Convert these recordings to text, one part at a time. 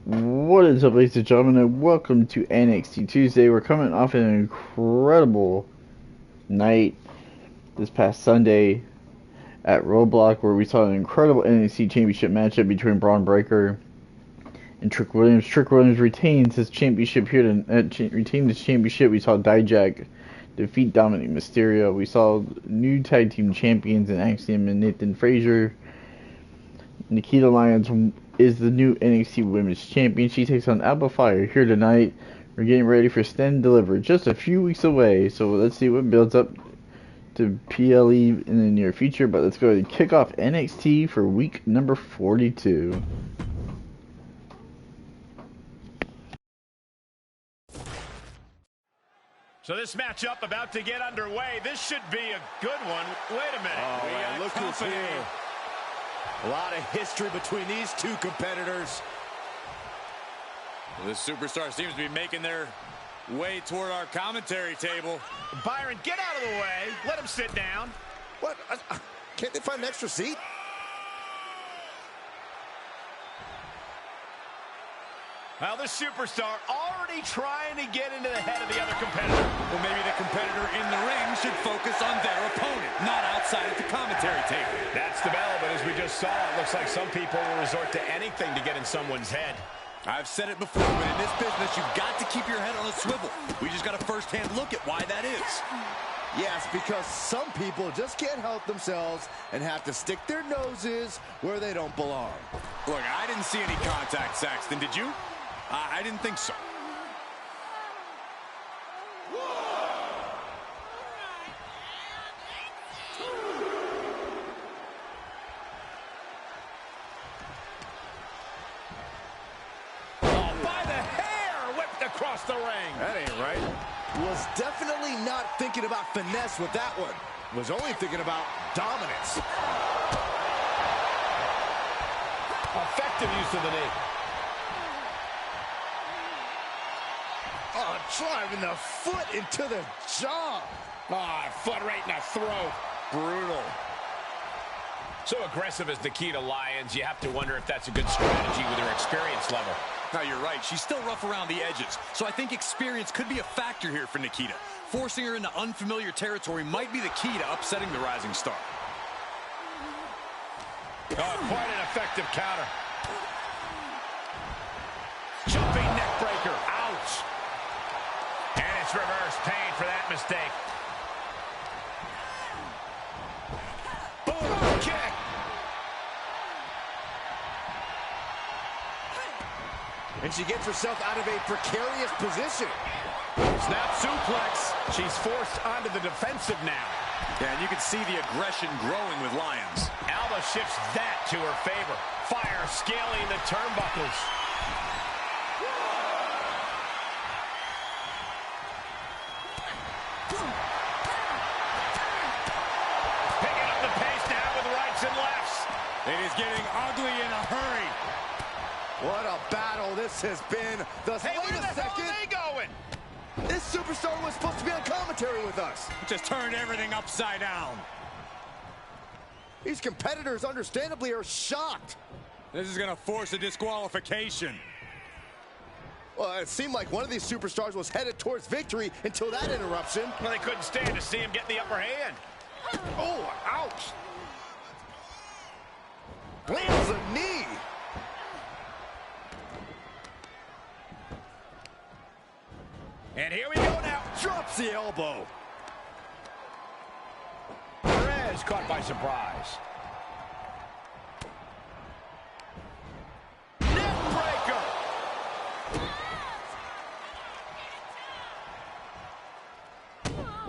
What is up, ladies and gentlemen, and welcome to NXT Tuesday. We're coming off an incredible night this past Sunday at Roadblock, where we saw an incredible NXT Championship matchup between Bron Breaker and Trick Williams. Trick Williams retains his championship here. Retained his championship. We saw Dijak defeat Dominic Mysterio. We saw new tag team champions in Axiom and Nathan Frazier. Nikkita Lyons is the new NXT Women's Champion. She takes on Alba Fyre here tonight. We're getting ready for Stand and Deliver, just a few weeks away. So let's see what builds up to PLE in the near future. But let's go ahead and kick off NXT for week number 42. So this matchup about to get underway. This should be a good one. Wait a minute. Oh, man, look who's here. A lot of history between these two competitors. Well, this superstar seems to be making their way toward our commentary table. Byron, get out of the way. Let him sit down. What? Can't they find an extra seat? Well, the superstar already trying to get into the head of the other competitor. Well, maybe the competitor in the ring should focus on their opponent, not outside at the commentary table. That's the bell, but as we just saw, it looks like some people will resort to anything to get in someone's head. I've said it before, but in this business, you've got to keep your head on a swivel. We just got a first-hand look at why that is. Yes, because some people just can't help themselves and have to stick their noses where they don't belong. Look, I didn't see any contact, Saxton. Did you? I didn't think so. Across the ring. That ain't right. Was definitely not thinking about finesse with that one. Was only thinking about dominance. Effective use of the knee. Oh, driving the foot into the jaw. Oh, foot right in the throat. Brutal. So aggressive as Nikkita Lyons, you have to wonder if that's a good strategy with her experience level. No, you're right. She's still rough around the edges. So I think experience could be a factor here for Nikkita. Forcing her into unfamiliar territory might be the key to upsetting the rising star. Oh, quite an effective counter. Jumping neck breaker. Ouch. And it's reverse pain for that mistake. Boom, kick. And she gets herself out of a precarious position. Snap suplex. She's forced onto the defensive now. Yeah, and you can see the aggression growing with Lyons. Alba shifts that to her favor. Fire scaling the turnbuckles. Picking up the pace now with rights and lefts. It is getting ugly in a hurry. What a battle this has been. Hey, where the hell are they going? This superstar was supposed to be on commentary with us. Just turned everything upside down. These competitors understandably are shocked. This is going to force a disqualification. Well, it seemed like one of these superstars was headed towards victory until that interruption. Well, they couldn't stand to see him get the upper hand. Oh, ouch. Lands a knee. And here we go now. Drops the elbow. Perez caught by surprise. Neck breaker.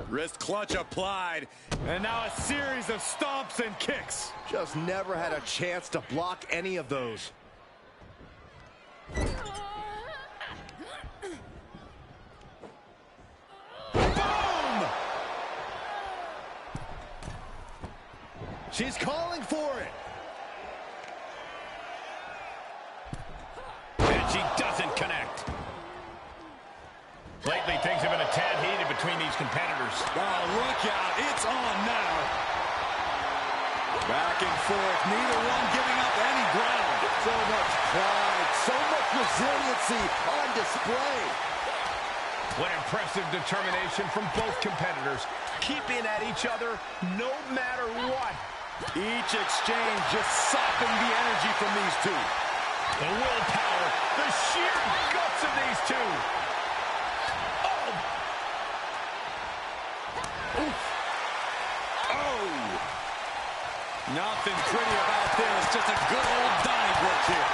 Wrist clutch applied. And now a series of stomps and kicks. Just never had a chance to block any of those. She's calling for it. And she doesn't connect. Lately, things have been a tad heated between these competitors. Oh, look out. It's on now. Back and forth. Neither one giving up any ground. So much pride, so much resiliency on display. What impressive determination from both competitors, keeping at each other no matter what. Each exchange just softened the energy from these two. The willpower, the sheer guts of these two. Oh! Oof. Oh! Nothing pretty about this, just a good old Donnybrook here.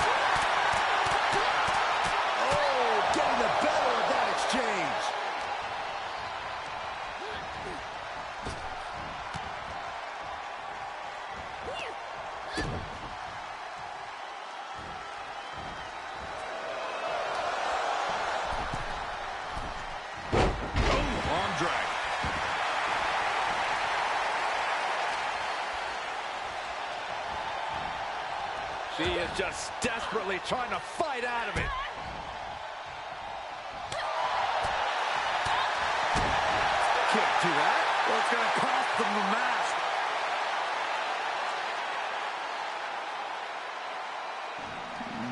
Oh, getting the better of that exchange. Arm drag. She is just desperately trying to fight out of it. Can't do that. Well, it's going to cost them the mask.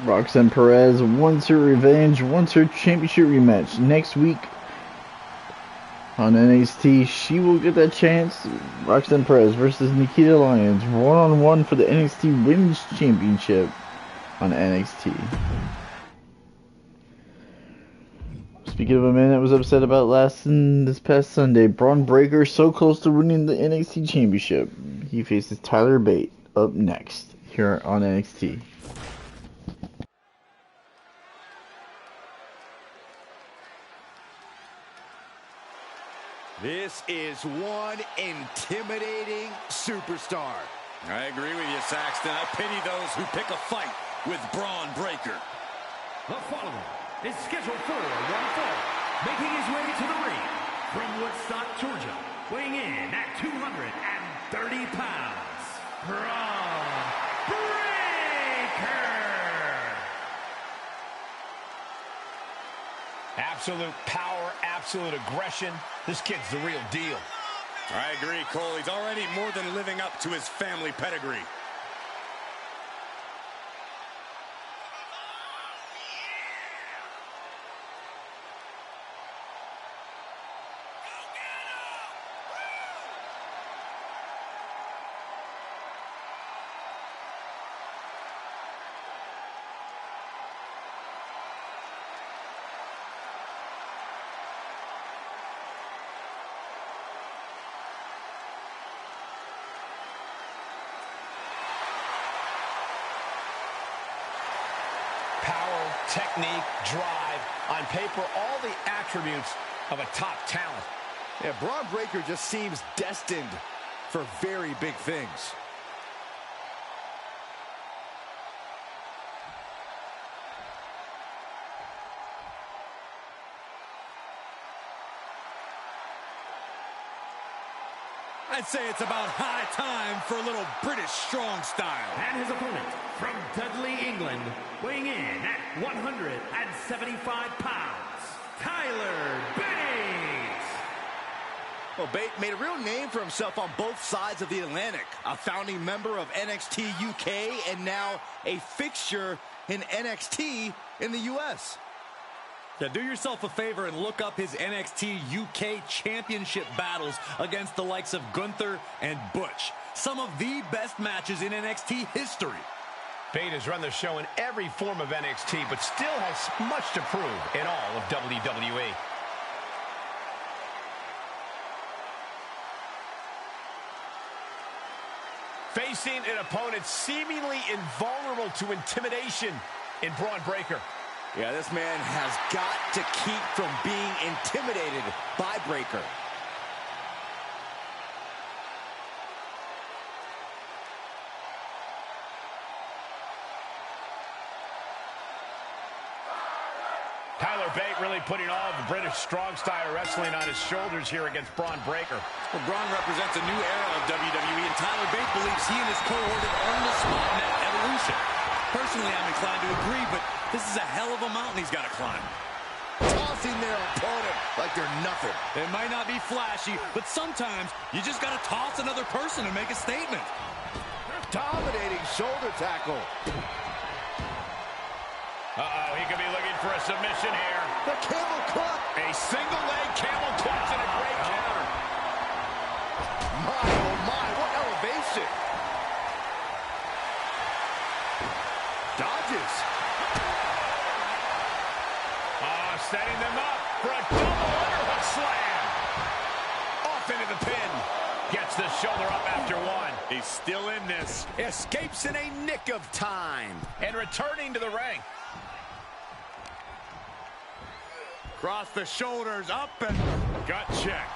Roxanne Perez wants her revenge, wants her championship rematch next week on NXT. She will get that chance. Roxanne Perez versus Nikkita Lyons, one-on-one for the NXT Women's Championship on NXT. Speaking of a man that was upset about this past Sunday, Bron Breaker so close to winning the NXT Championship. He faces Tyler Bate up next here on NXT. This is one intimidating superstar. I agree with you, Saxton. I pity those who pick a fight with Bron Breaker. The following is scheduled for one fall, making his way to the ring from Woodstock, Georgia, weighing in at 230 pounds, Bron Breaker. Absolute power, absolute aggression. This kid's the real deal. I agree, Cole. He's already more than living up to his family pedigree. Power, technique, drive, on paper, all the attributes of a top talent. Yeah, Bron Breaker just seems destined for very big things. I'd say it's about high time for a little British strong style. And his opponent from Dudley, England, weighing in at 175 pounds, Tyler Bate. Well, Bate made a real name for himself on both sides of the Atlantic. A founding member of NXT UK and now a fixture in NXT in the US. Yeah, do yourself a favor and look up his NXT UK Championship battles against the likes of Gunther and Butch. Some of the best matches in NXT history. Bate has run the show in every form of NXT, but still has much to prove in all of WWE. Facing an opponent seemingly invulnerable to intimidation in Bron Breaker. Yeah, this man has got to keep from being intimidated by Breaker. Tyler Bate really putting all the British strong style wrestling on his shoulders here against Bron Breaker. Well, Bron represents a new era of WWE, and Tyler Bate believes he and his cohort have earned a spot in that evolution. Personally, I'm inclined to agree, but this is a hell of a mountain he's got to climb. Tossing their opponent like they're nothing. It might not be flashy, but sometimes you just got to toss another person and make a statement. Dominating shoulder tackle. Uh-oh, he could be looking for a submission here. The camel clutch. A single leg camel clutch and a great counter. My, oh my, what elevation. Dodges. Setting them up for a double underhook slam. Off into the pin. Gets the shoulder up after one. He's still in this. Escapes in a nick of time. And returning to the ring. Cross the shoulders, up and gut check.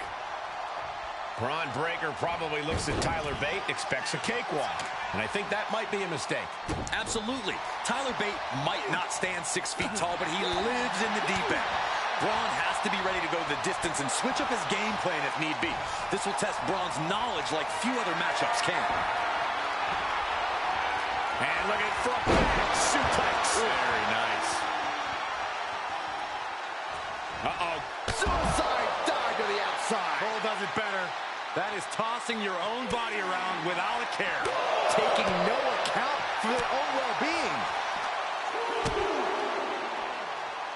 Bron Breaker probably looks at Tyler Bate, expects a cakewalk. And I think that might be a mistake. Absolutely. Tyler Bate might not stand 6 feet tall, but he lives in the deep end. Bron has to be ready to go the distance and switch up his game plan if need be. This will test Bron's knowledge like few other matchups can. And looking for a back suplex. Very nice. Uh-oh. Suicide dive to the outside. Cole does it better. That is tossing your own body around without a care. Taking no account for their own well-being.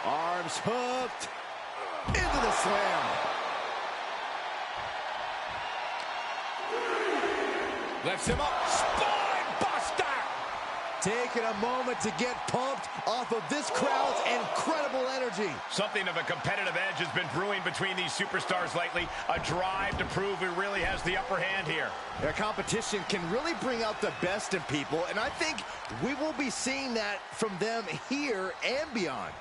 Arms hooked. Into the slam. Lifts him up. Spine buster. Taking a moment to get pumped off of this crowd's incredible energy. Something of a competitive edge has been brewing between these superstars lately. A drive to prove who really has the upper hand here. Their competition can really bring out the best in people, and I think we will be seeing that from them here and beyond.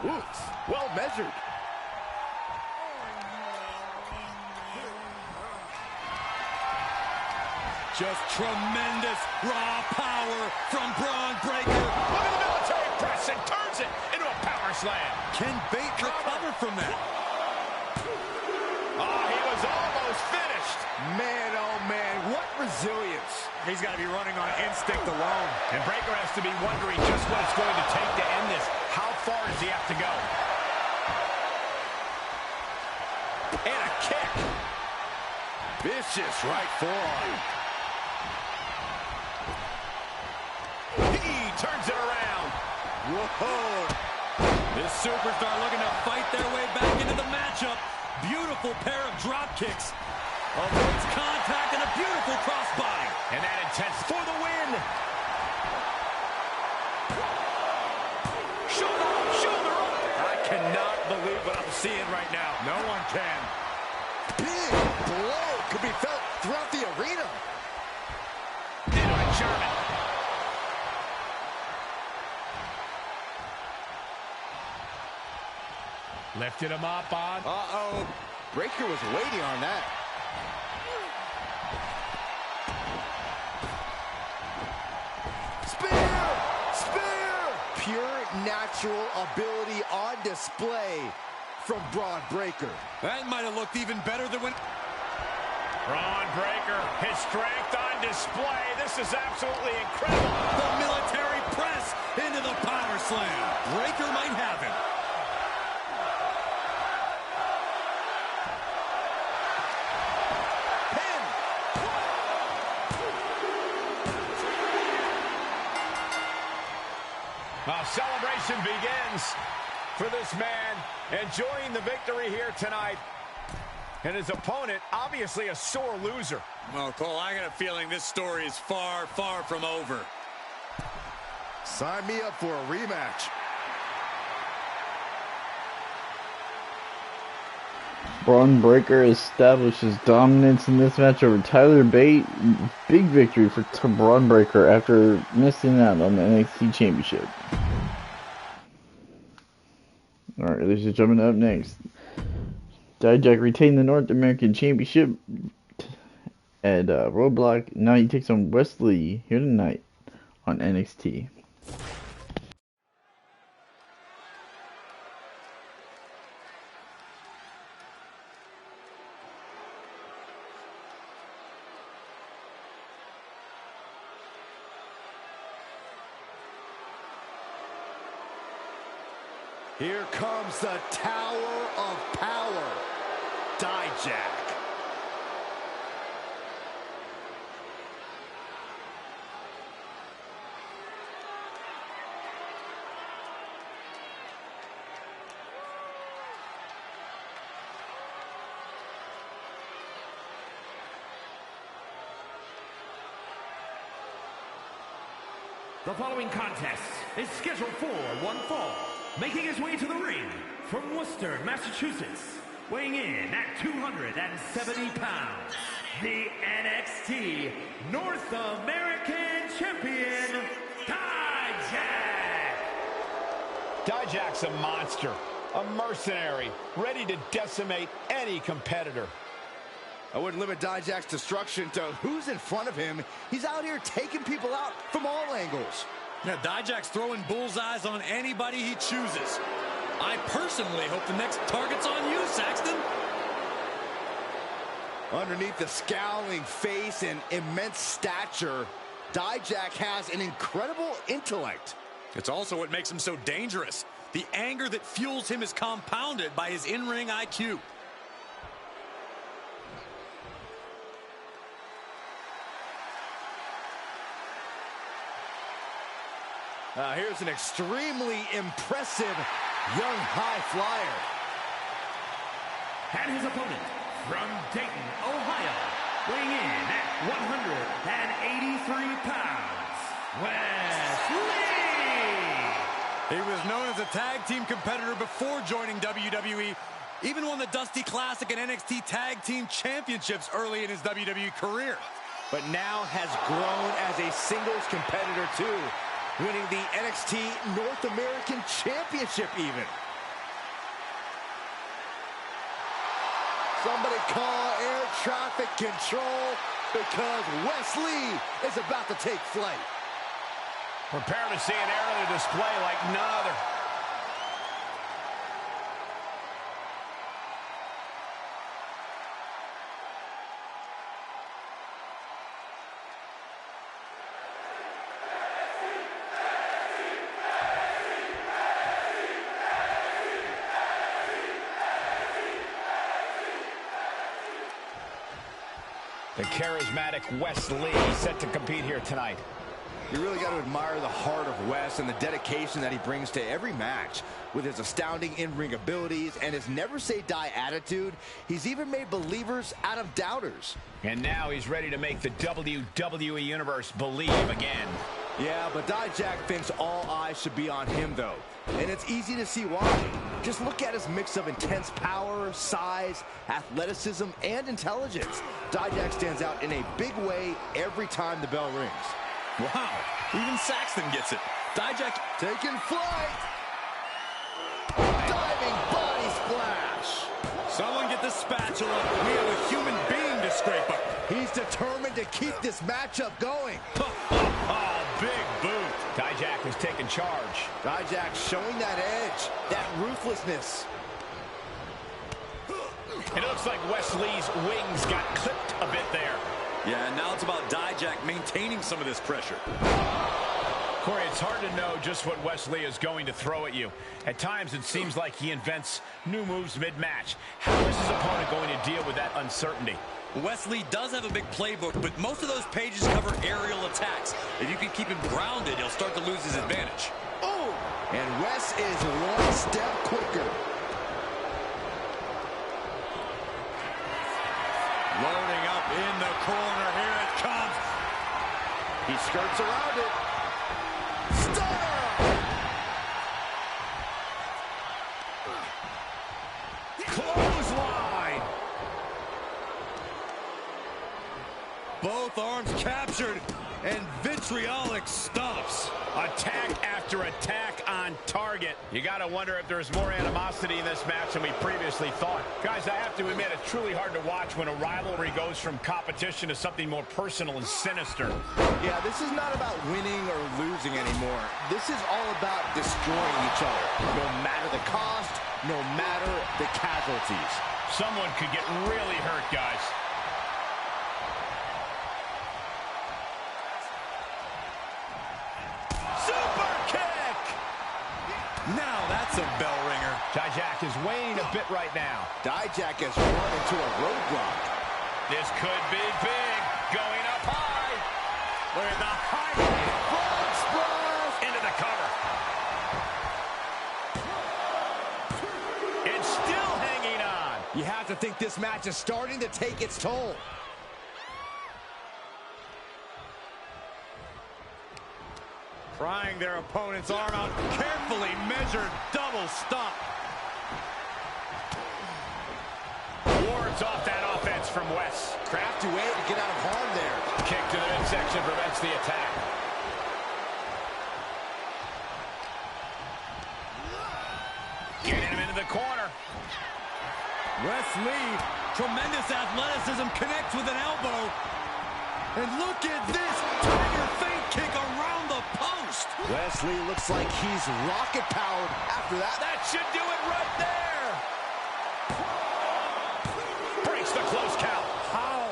Oops, well measured. Just tremendous raw power from Bron Breaker. Look at the military press and turns it into a power slam. Can Bate recover from that? Oh, he was almost finished. Man, oh man, what resilience. He's got to be running on instinct alone. And Breaker has to be wondering just what it's going to take to end this. How far does he have to go? And a kick. Vicious right forearm. He turns it around. Whoa. This superstar looking to fight their way back into the matchup. Beautiful pair of drop kicks. Avoids contact and a beautiful crossbody. And that intense for the win. Shoulder up. I cannot believe what I'm seeing right now. No one can. Big blow could be felt throughout the arena. Into a German. Lifted him up on. Uh-oh. Breaker was waiting on that. Spear! Pure natural ability on display from Bron Breaker. That might have looked even better than when... Bron Breaker, his strength on display. This is absolutely incredible. The military press into the power slam. Breaker might have it. Celebration begins for this man, enjoying the victory here tonight. And his opponent, obviously a sore loser. Well, Cole, I got a feeling this story is far, far from over. Sign me up for a rematch. Bron Breaker establishes dominance in this match over Tyler Bate. Big victory for Bron Breaker after missing out on the NXT Championship. Alright, ladies and gentlemen, up next. Dijak retained the North American Championship at Roadblock. Now he takes on Wes Lee here tonight on NXT. Here comes the Tower of Power, Dijak. The following contest is scheduled for one fall. Making his way to the ring from Worcester, Massachusetts, weighing in at 270 pounds, the NXT North American Champion, Dijak! Dijak's a monster, a mercenary, ready to decimate any competitor. I wouldn't limit Dijak's destruction to who's in front of him. He's out here taking people out from all angles. Yeah, Dijak's throwing bullseyes on anybody he chooses. I personally hope the next target's on you, Saxton. Underneath the scowling face and immense stature, Dijak has an incredible intellect. It's also what makes him so dangerous. The anger that fuels him is compounded by his in-ring IQ. Here's an extremely impressive young high flyer. And his opponent from Dayton, Ohio, weighing in at 183 pounds, Wes Lee! He was known as a tag team competitor before joining WWE. Even won the Dusty Classic and NXT Tag Team Championships early in his WWE career. But now has grown as a singles competitor too, winning the NXT North American Championship even. Somebody call air traffic control because Wes Lee is about to take flight. Prepare to see an aerial display like none other. The charismatic Wes Lee set to compete here tonight. You really got to admire the heart of Wes and the dedication that he brings to every match. With his astounding in-ring abilities and his never-say-die attitude, he's even made believers out of doubters. And now he's ready to make the WWE Universe believe again. Yeah, but Dijak thinks all eyes should be on him, though. And it's easy to see why. Just look at his mix of intense power, size, athleticism, and intelligence. Dijak stands out in a big way every time the bell rings. Wow, even Saxton gets it. Dijak taking flight. Diving body splash. Someone get the spatula. We have a human being to scrape up. He's determined to keep this matchup going. Oh, big boot. Dijak has taken charge. Dijak showing that edge, that ruthlessness. And it looks like Wes Lee's wings got clipped a bit there. Yeah, and now it's about Dijak maintaining some of this pressure. Corey, it's hard to know just what Wes Lee is going to throw at you. At times, it seems like he invents new moves mid-match. How is his opponent going to deal with that uncertainty? Wes Lee does have a big playbook, but most of those pages cover aerial attacks. If you can keep him grounded, he'll start to lose his advantage. Oh! And Wes is one step quicker. Loading up in the corner. Here it comes. He skirts around it. Stunner! Clothesline! Both arms captured, and vitriolic stomps. Attack after attack on target. You got to wonder if there's more animosity in this match than we previously thought. Guys, I have to admit, it's truly hard to watch when a rivalry goes from competition to something more personal and sinister. Yeah, this is not about winning or losing anymore. This is all about destroying each other. No matter the cost, no matter the casualties. Someone could get really hurt, guys. Now that's a bell ringer. Dijak is weighing a bit right now. Dijak has run into a roadblock. This could be big. Going up high. Look at the high frog splash into the cover. It's still hanging on. You have to think this match is starting to take its toll. Prying their opponent's arm out. Carefully measured double stomp. Wards off that offense from Wes. Crafty way to get out of harm there. Kick to the midsection prevents the attack. Getting him into the corner. Wes Lee, tremendous athleticism, connects with an elbow. And look at this tiger feint kick around the post. Wes Lee looks like he's rocket powered after that. That should do it right there. Breaks the close count. How?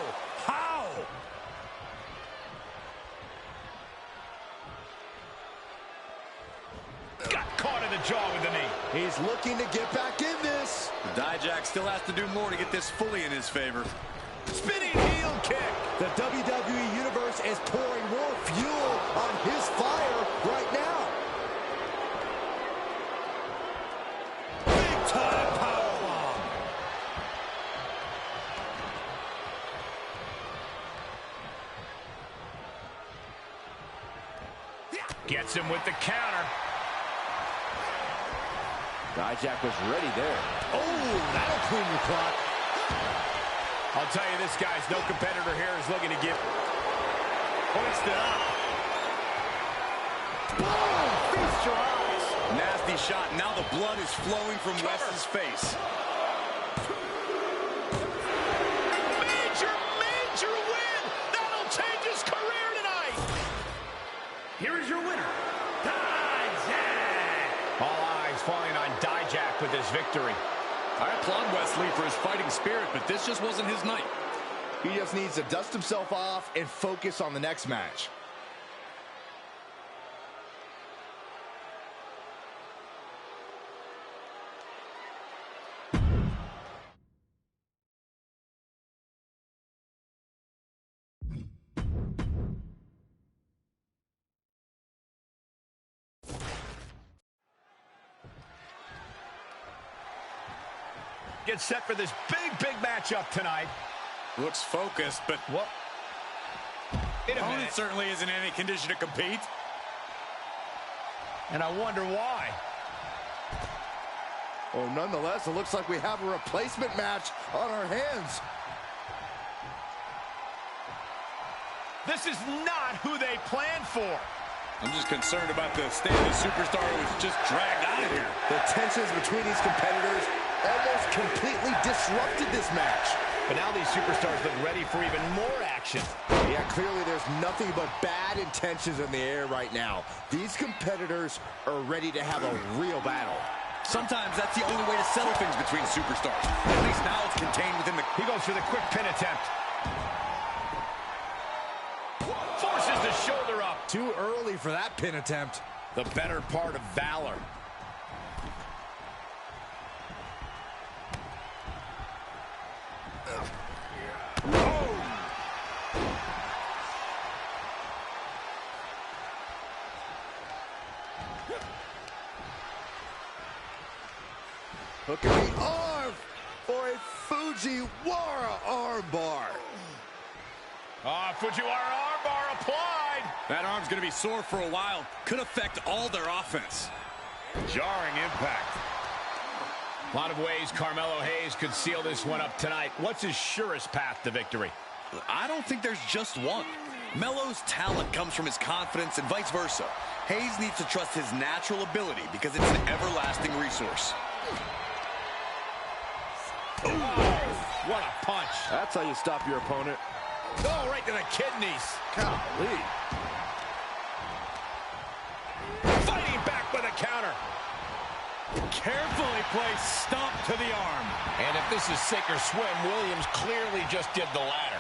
Got caught in the jaw with the knee. He's looking to get back in this. Dijak still has to do more to get this fully in his favor. Spinning heel kick. The WWE Universe is pouring more fuel on his fire right now. Big time powerbomb. Gets him with the counter. Dijak was ready there. Oh, that'll clean your clock. I'll tell you, this guy's no competitor here is looking to give. Hoisted up. Boom! Feast your eyes. Nasty shot. Now the blood is flowing from Wes's face. Major win! That'll change his career tonight! Here is your winner, Dijak. All eyes falling on Dijak with his victory. I applaud Wes Lee for his fighting spirit, but this just wasn't his night. He just needs to dust himself off and focus on the next match. Get set for this big matchup tonight. Looks focused, but What? Wait a opponent minute. certainly isn't in any condition to compete. And I wonder why. Oh, nonetheless, it looks like we have a replacement match on our hands. This is not who they planned for. I'm just concerned about the state of the superstar who was just dragged out of here. The tensions between these competitors almost completely disrupted this match. But now these superstars look ready for even more action. Yeah, clearly there's nothing but bad intentions in the air right now. These competitors are ready to have a real battle. Sometimes that's the only way to settle things between superstars. At least now it's contained within the... He goes for the quick pin attempt. Forces the shoulder up. Too early for that pin attempt. The better part of valor. Hooking the arm for a Fujiwara armbar. Fujiwara armbar applied. That arm's going to be sore for a while. Could affect all their offense. Jarring impact. A lot of ways Carmelo Hayes could seal this one up tonight. What's his surest path to victory? I don't think there's just one. Melo's talent comes from his confidence and vice versa. Hayes needs to trust his natural ability because it's an everlasting resource. Oh, what a punch. That's how you stop your opponent. Oh, right to the kidneys. Golly. Fighting back with a counter. Carefully placed stomp to the arm. And if this is sink or swim, Williams clearly just did the latter.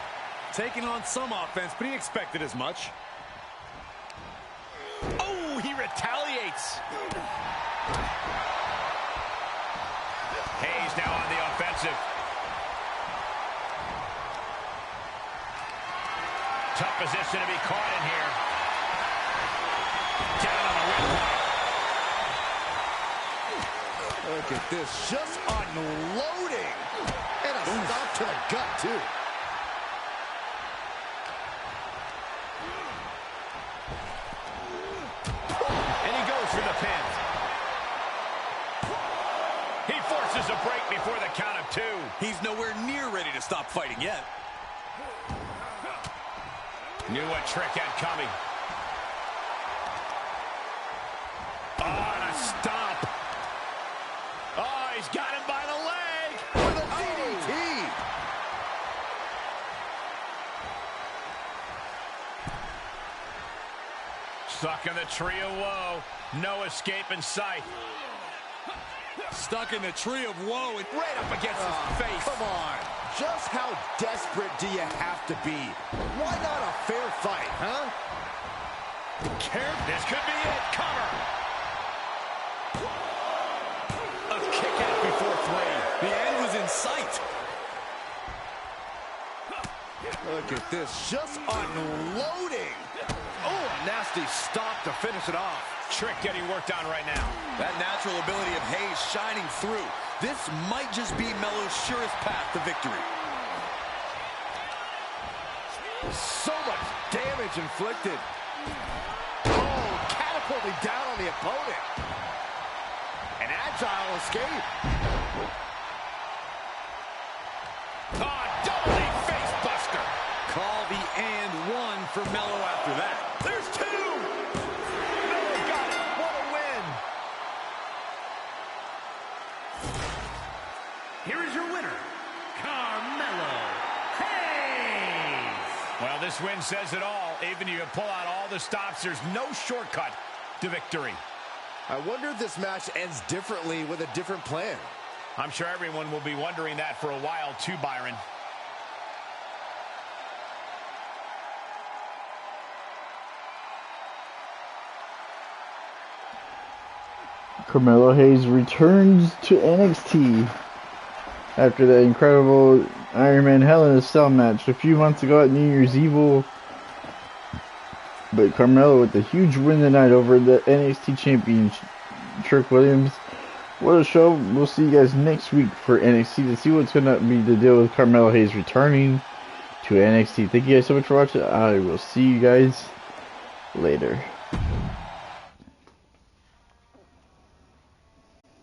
Taking on some offense, but he expected as much. Oh, he retaliates. Hayes now on the offensive. Tough position to be caught in here. Down on the windpipe. Look at this, just unloading. And a stop to the gut, too. for the count of 2. He's nowhere near ready to stop fighting yet. Knew what Trick had coming. Oh, and a stomp. Oh, he's got him by the leg. With a DDT. Stuck in the tree of woe. No escape in sight. Stuck in the tree of woe and right up against his face. Come on. Just how desperate do you have to be? Why not a fair fight, huh? This could be it. Cover. A kick out before 3. The end was in sight. Look at this. Just unloading. Oh, a nasty stop to finish it off. Trick getting worked on right now. That natural ability of Hayes shining through. This might just be Melo's surest path to victory. So much damage inflicted. Oh, catapulting down on the opponent. An agile escape. Oh, double face buster. Call the and 1 for Melo after that. There's 2. Melo got it. What a win. Here is your winner, Carmelo Hayes. Well, this win says it all. Even if you pull out all the stops, there's no shortcut to victory. I wonder if this match ends differently with a different plan. I'm sure everyone will be wondering that for a while too, Byron. Carmelo Hayes returns to NXT after that incredible Iron Man Hell in a Cell match a few months ago at New Year's Evil. But Carmelo with the huge win tonight over the NXT Champion Trick Williams. What a show. We'll see you guys next week for NXT to see what's going to be the deal with Carmelo Hayes returning to NXT. Thank you guys so much for watching. I will see you guys later.